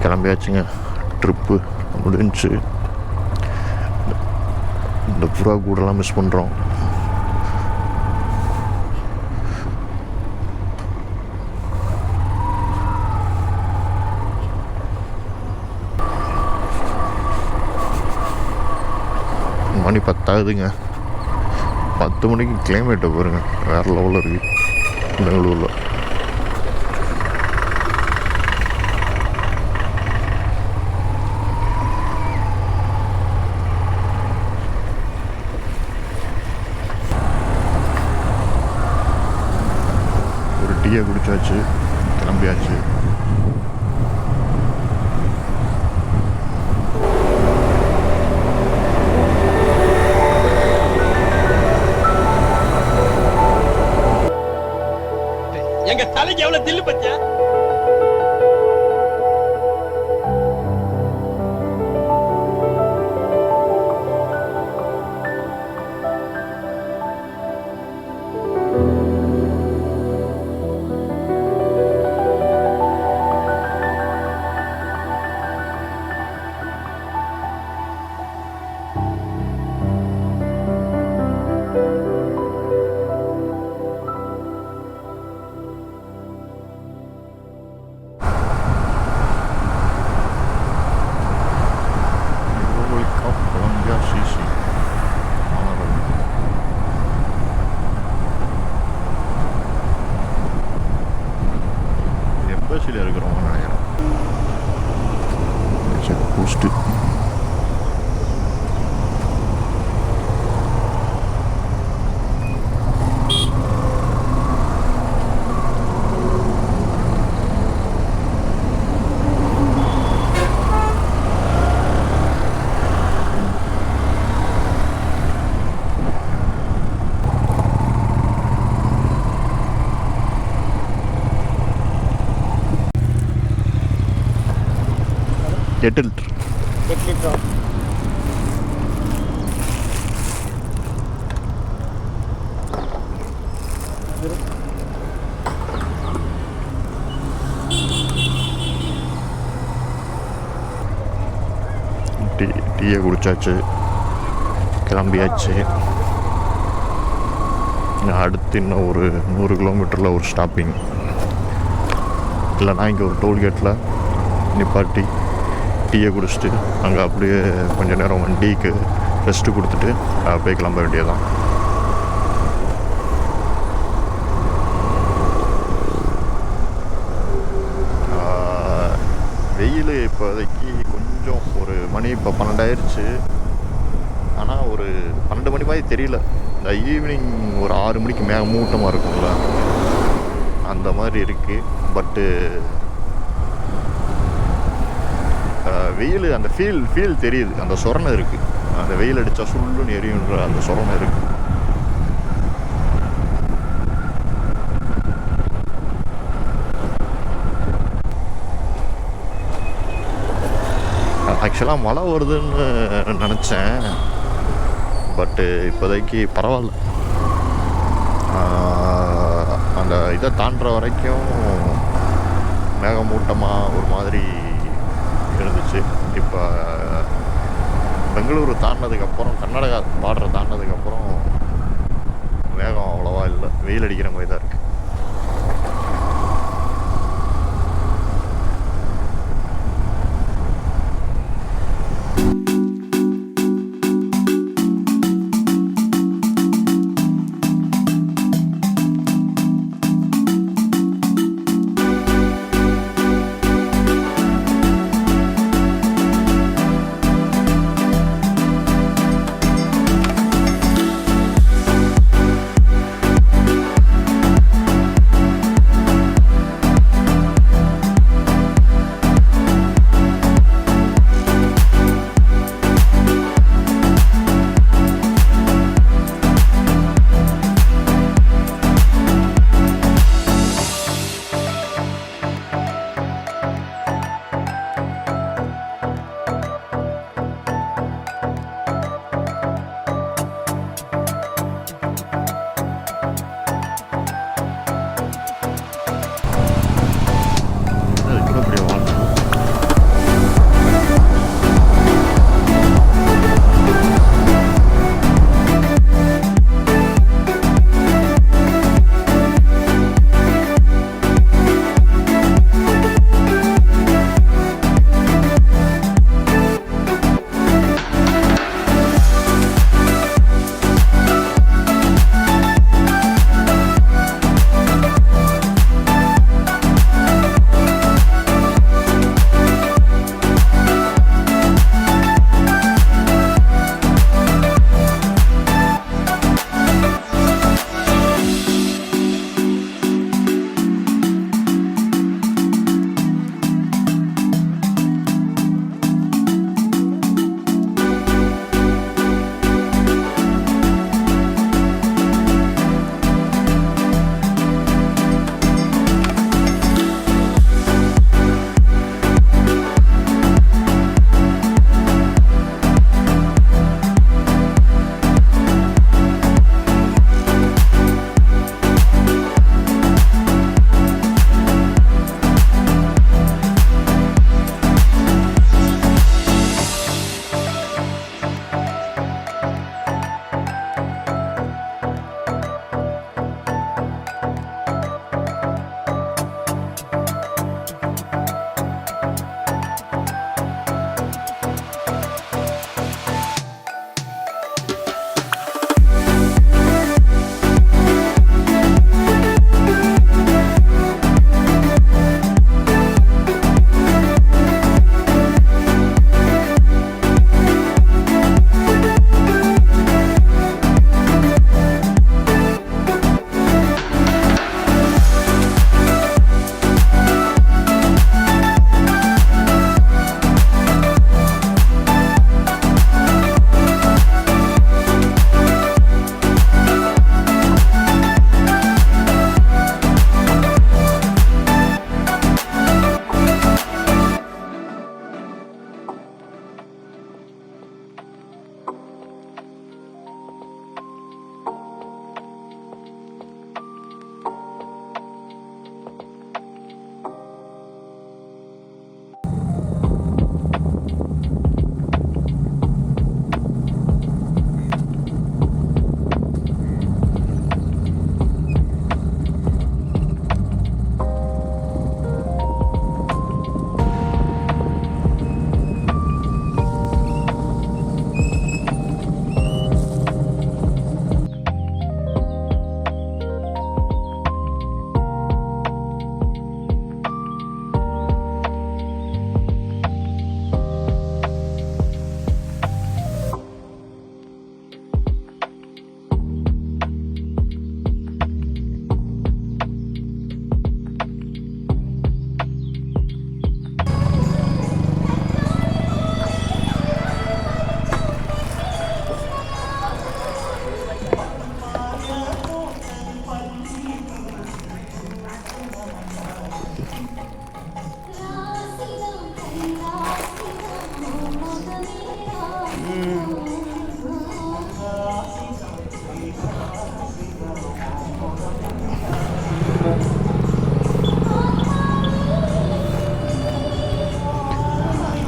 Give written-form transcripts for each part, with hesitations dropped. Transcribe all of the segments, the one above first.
கிளம்பியாச்சுங்க. Trip முடிஞ்சு. இந்த புறா கூடலாம் மிஸ் பண்ணுறோம். மணி 10 ஆகுதுங்க. 10 மணிக்கு கிளைமேட்டை பாருங்க, வேறு லெவலில் இருக்குது பெங்களூரில். ஒரு டீயை குடிச்சாச்சு, கிளம்பியாச்சு. எங்க தலைக்கு எவ்வளவு தில்லு பச்சா. இருக்கிறோம் நினைக்கிறேன். பூஸ்ட்டு எட்டு லிட்டர். டீயை குடிச்சாச்சு, கிளம்பியாச்சு. அடுத்து இன்னும் ஒரு 100 கிலோமீட்டரில் ஒரு ஸ்டாப்பிங், இல்லைனா இங்கே ஒரு டோல்கேட்டில் நிப்பாட்டி டீயை குடிச்சிட்டு அங்கே அப்படியே கொஞ்சம் நேரம் வண்டிக்கு ரெஸ்ட்டு கொடுத்துட்டு அப்படியே கிளம்ப வேண்டியதுதான். வெயில் இப்போதைக்கு கொஞ்சம் ஒரு மணி இப்போ 12 ஆயிடுச்சு. ஆனால் ஒரு 12 மணி மாதிரி தெரியல. இந்த ஈவினிங் ஒரு 6 மணிக்கு மூட்டமாக இருக்கும்ல, அந்த மாதிரி இருக்குது. பட்டு வெயில் அந்த ஃபீல் தெரியுது. அந்த சொரணை இருக்குது. அந்த வெயில் அடித்தா சுள்ளுன்னு எரியுன்ற அந்த சொரணை இருக்குது. ஆக்சுவலாக மழை வருதுன்னு நினச்சேன். பட்டு இப்போதைக்கு பரவாயில்ல. அந்த இதை தாண்டுற வரைக்கும் மேகமூட்டமாக ஒரு மாதிரி இருந்துச்சு. இப்போ பெங்களூரு தாண்டினதுக்கப்புறம், கர்நாடகா பார்டரை தாண்டினதுக்கப்புறம் மேகம் அவ்வளோவா இல்லை, வெயில் அடிக்கிற மாதிரி தான் இருக்குது.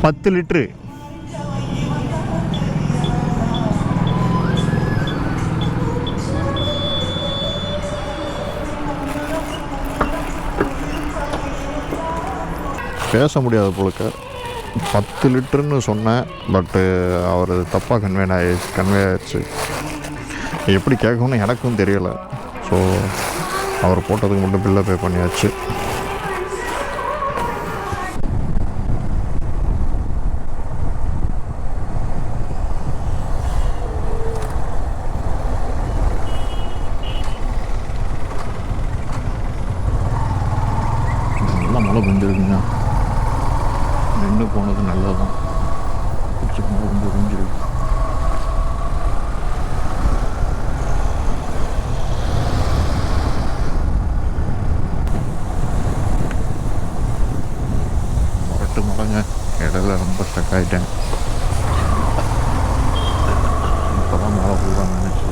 பத்து லிட்ரு. பேச முடியாது போலுக்க. 10 லிட்டருன்னு சொன்னேன், பட்டு அவர் தப்பாக கன்வே ஆயிடுச்சு. எப்படி கேட்கணும்னு எனக்கும் தெரியலை. ஸோ அவர் போட்டதுக்கு மட்டும் பில்லை பே பண்ணியாச்சு. நல்லா மழை பெஞ்சிருக்குங்க. நின்று போனது நல்லதுதான். பிடிச்சி மழை கொஞ்சம் பெஞ்சிருக்கு. மழைங்க, இடையில ரொம்ப ஸ்டக் ஆகிட்டேன். இப்போ தான் மழை போடுறாங்க நினச்சி.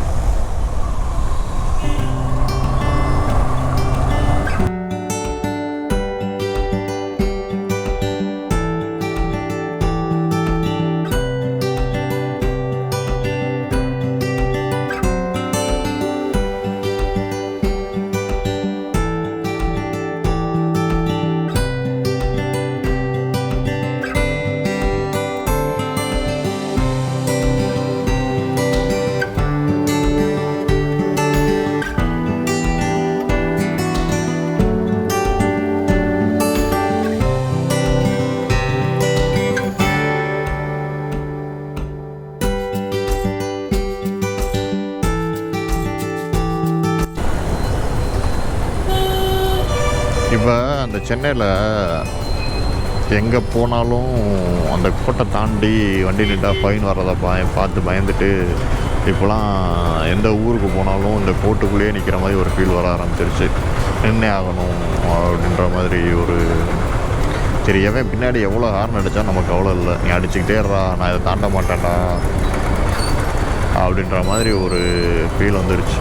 இப்போ அந்த சென்னையில் எங்கே போனாலும் அந்த கோட்டை தாண்டி வண்டி நின்றா ஃபைன் வர்றதை பார்த்து பயந்துட்டு இப்போலாம் எந்த ஊருக்கு போனாலும் இந்த கோட்டுக்குள்ளேயே நிற்கிற மாதிரி ஒரு ஃபீல் வர ஆரம்பிச்சிருச்சு. நின்னே ஆகணும் அப்படின்ற மாதிரி ஒரு சரி, எவன் பின்னாடி எவ்வளோ ஹார்ன் அடித்தா நமக்கு அவ்வளோ இல்லை, நீ அடிச்சுக்கிட்டே இருடா, நான் இதை தாண்ட மாட்டேன்டா அப்படின்ற மாதிரி ஒரு ஃபீல் வந்துருச்சு.